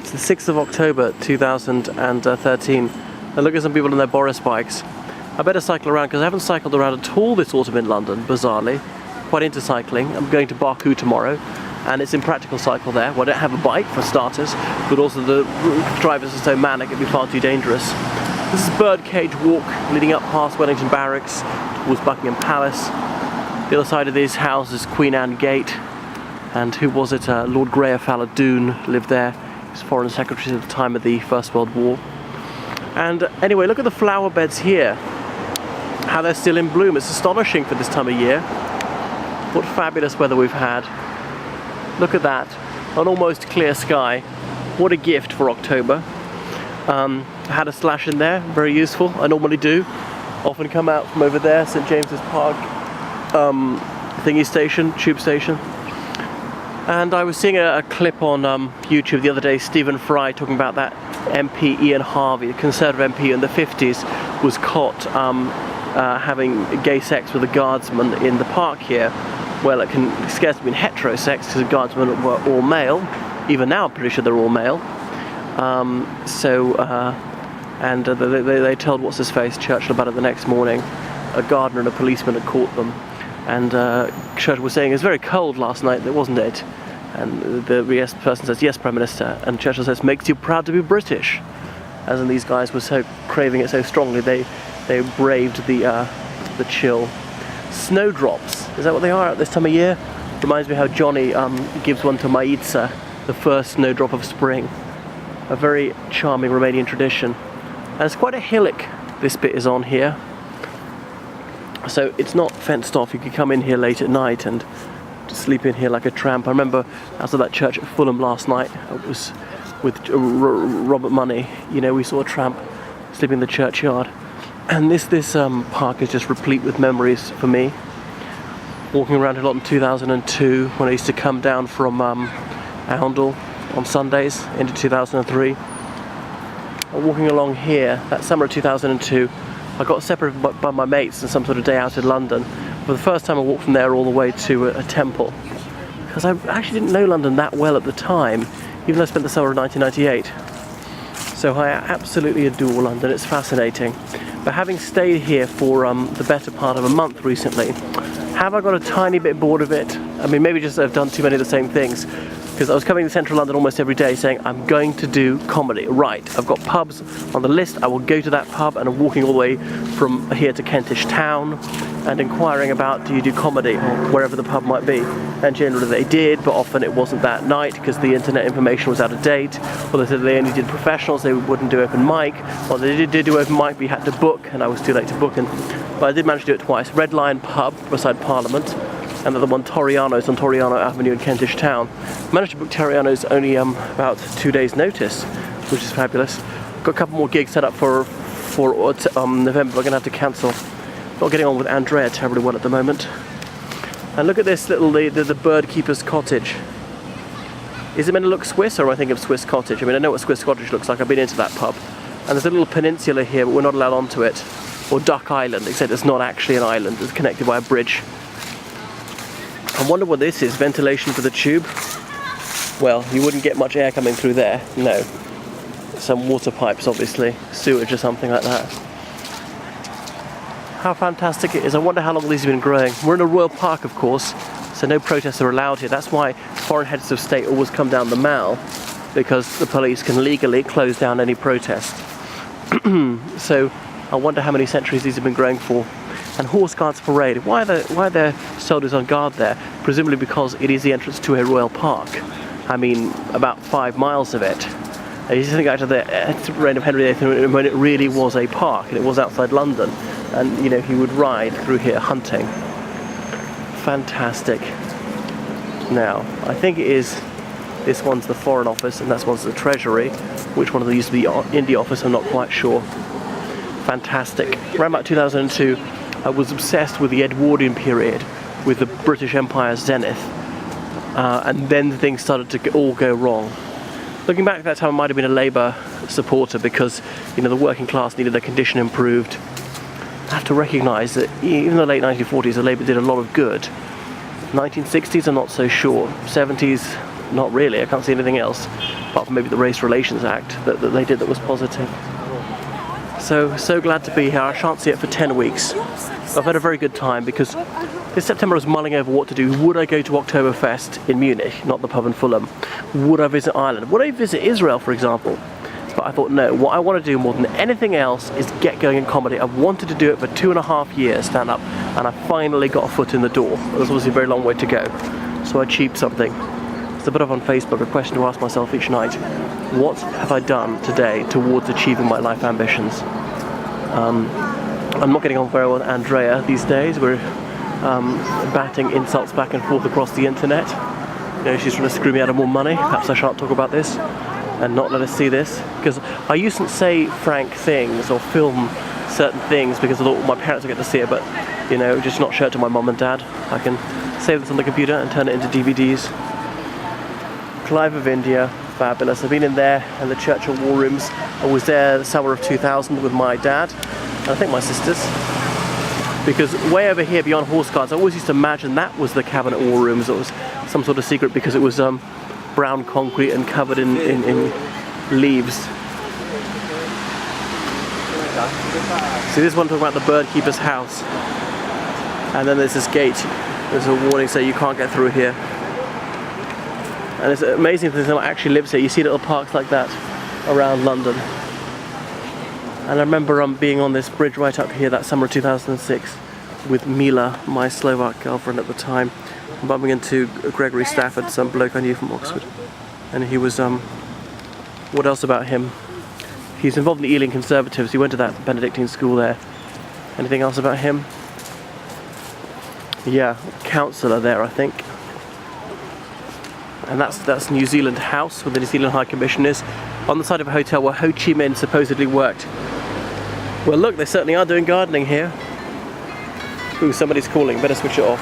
It's the 6th of October 2013. And look at some people on their Boris bikes. I better cycle around because I haven't cycled around at all this autumn in London, bizarrely. Quite into cycling. I'm going to Baku tomorrow and it's impractical cycle there. Well, I don't have a bike for starters, but also the drivers are so manic it'd be far too dangerous. This is Birdcage Walk leading up past Wellington Barracks towards Buckingham Palace. The other side of this house is Queen Anne Gate. And who was it? Lord Grey Fowler Doon lived there. He was Foreign Secretary at the time of the First World War. And anyway, look at the flower beds here. How they're still in bloom. It's astonishing for this time of year. What fabulous weather we've had. Look at that. An almost clear sky. What a gift for October. I had a slash in there, very useful. I normally do. Often come out from over there, St James's Park thingy station, tube station. And I was seeing a clip on YouTube the other day, Stephen Fry talking about that MP Ian Harvey, the Conservative MP in the 50s, was caught having gay sex with a guardsman in the park here. Well, it can scarcely be heterosex because the guardsmen were all male. Even now I'm pretty sure they're all male. They told what's-his-face, Churchill, about it the next morning. A gardener and a policeman had caught them. And Churchill was saying, it was very cold last night, wasn't it? And the person says, yes, Prime Minister. And Churchill says, makes you proud to be British. As in, these guys were so craving it so strongly, they braved the chill. Snowdrops, is that what they are at this time of year? Reminds me how Johnny gives one to Maitza, the first snowdrop of spring. A very charming Romanian tradition. And it's quite a hillock this bit is on here. So it's not fenced off. You could come in here late at night and sleep in here like a tramp. I remember out of that church at Fulham last night, it was with Robert Money. You know, we saw a tramp sleeping in the churchyard. And this park is just replete with memories for me. Walking around a lot in 2002 when I used to come down from Oundle on Sundays into 2003. Walking along here, that summer of 2002, I got separated by my mates on some sort of day out in London. For the first time I walked from there all the way to a temple. Because I actually didn't know London that well at the time, even though I spent the summer of 1998. So I absolutely adore London, it's fascinating. But having stayed here for the better part of a month recently, have I got a tiny bit bored of it? I mean, maybe just I've done too many of the same things. Because I was coming to central London almost every day saying, I'm going to do comedy. Right, I've got pubs on the list, I will go to that pub, and I'm walking all the way from here to Kentish Town and inquiring about, do you do comedy, or wherever the pub might be. And generally they did, but often it wasn't that night because the internet information was out of date, or they said they only did professionals, they wouldn't do open mic, or they did do open mic but you had to book, and I was too late to book. But I did manage to do it twice. Red Lion Pub beside Parliament, and the other one, Toriano's on Toriano Avenue in Kentish Town. Managed to book Toriano's only about 2 days notice, which is fabulous. Got a couple more gigs set up for November, we're going to have to cancel. Not getting on with Andrea terribly well at the moment. And look at this little, the bird keeper's cottage. Is it meant to look Swiss, or am I thinking of Swiss Cottage? I mean, I know what Swiss Cottage looks like, I've been into that pub. And there's a little peninsula here, but we're not allowed onto it. Or Duck Island, except it's not actually an island, it's connected by a bridge. I wonder what this is, ventilation for the tube? Well, you wouldn't get much air coming through there, no. Some water pipes, obviously, sewage or something like that. How fantastic it is. I wonder how long these have been growing. We're in a royal park, of course, so no protests are allowed here. That's why foreign heads of state always come down the Mall, because the police can legally close down any protest. So I wonder how many centuries these have been growing for. And Horse Guards Parade. Why are there soldiers on guard there? Presumably because it is the entrance to a royal park. I mean, about 5 miles of it. You just think back to the reign of Henry VIII when it really was a park, and it was outside London. And, you know, he would ride through here hunting. Fantastic. Now, I think it is, this one's the Foreign Office, and that one's the Treasury. Which one of these used to be the India Office, I'm not quite sure. Fantastic. Around about 2002, I was obsessed with the Edwardian period, with the British Empire's zenith, and then things started to all go wrong. Looking back at that time, I might have been a Labour supporter because, you know, the working class needed their condition improved. I have to recognise that even in the late 1940s, the Labour did a lot of good. 1960s, I'm not so sure. 70s, not really. I can't see anything else, apart from maybe the Race Relations Act that they did that was positive. So glad to be here. I shan't see it for 10 weeks. I've had a very good time because this September I was mulling over what to do. Would I go to Oktoberfest in Munich, not the pub in Fulham? Would I visit Ireland? Would I visit Israel, for example? But I thought, no, what I want to do more than anything else is get going in comedy. I've wanted to do it for 2.5 years, stand up, and I finally got a foot in the door. There's obviously a very long way to go. So I achieved something. It's a bit of on Facebook, a question to ask myself each night. What have I done today towards achieving my life ambitions? I'm not getting on very well with Andrea these days. We're batting insults back and forth across the internet. You know, she's trying to screw me out of more money. Perhaps I shan't talk about this and not let us see this, because I used to say frank things or film certain things because I thought my parents would get to see it, but you know, just not show it to my mum and dad. I can save this on the computer and turn it into DVDs. Clive of India, fabulous. I've been in there and the Churchill War Rooms. I was there the summer of 2000 with my dad and I think my sisters, because way over here beyond Horse Guards, I always used to imagine that was the Cabinet War Rooms. It was some sort of secret because it was brown concrete and covered in leaves. See, this one talking about the bird keeper's house, and then there's this gate. There's a warning saying you can't get through here. And it's amazing that someone actually lives here. You see little parks like that around London. And I remember being on this bridge right up here that summer of 2006 with Mila, my Slovak girlfriend at the time, bumping into Gregory Stafford, some bloke I knew from Oxford. And he was, what else about him? He's involved in the Ealing Conservatives. He went to that Benedictine school there. Anything else about him? Yeah, councillor there, I think. And that's New Zealand House, where the New Zealand High Commission is, on the side of a hotel where Ho Chi Minh supposedly worked. Well look, they certainly are doing gardening here. Ooh, somebody's calling, better switch it off.